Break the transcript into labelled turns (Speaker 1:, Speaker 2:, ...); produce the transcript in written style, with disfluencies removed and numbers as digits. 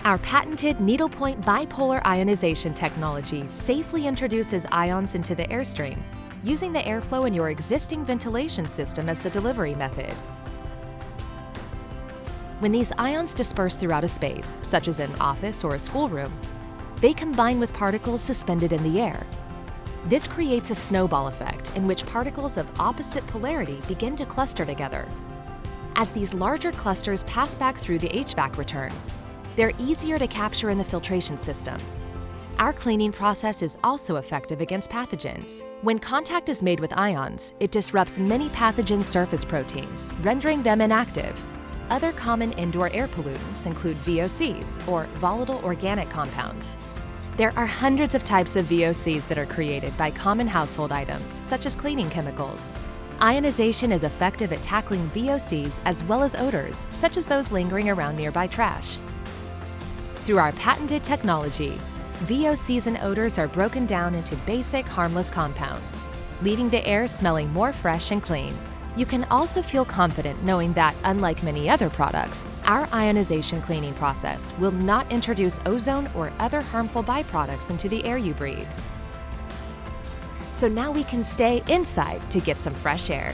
Speaker 1: Our patented needlepoint bipolar ionization technology safely introduces ions into the airstream, using the airflow in your existing ventilation system as the delivery method. When these ions disperse throughout a space, such as an office or a schoolroom, they combine with particles suspended in the air. This creates a snowball effect in which particles of opposite polarity begin to cluster together. As these larger clusters pass back through the HVAC return, they're easier to capture in the filtration system. Our cleaning process is also effective against pathogens. When contact is made with ions, it disrupts many pathogen surface proteins, rendering them inactive. Other common indoor air pollutants include VOCs, or volatile organic compounds. There are hundreds of types of VOCs that are created by common household items, such as cleaning chemicals. Ionization is effective at tackling VOCs as well as odors, such as those lingering around nearby trash. Through our patented technology, VOCs and odors are broken down into basic, harmless compounds, leaving the air smelling more fresh and clean. You can also feel confident knowing that, unlike many other products, our ionization cleaning process will not introduce ozone or other harmful byproducts into the air you breathe. So now we can stay inside to get some fresh air.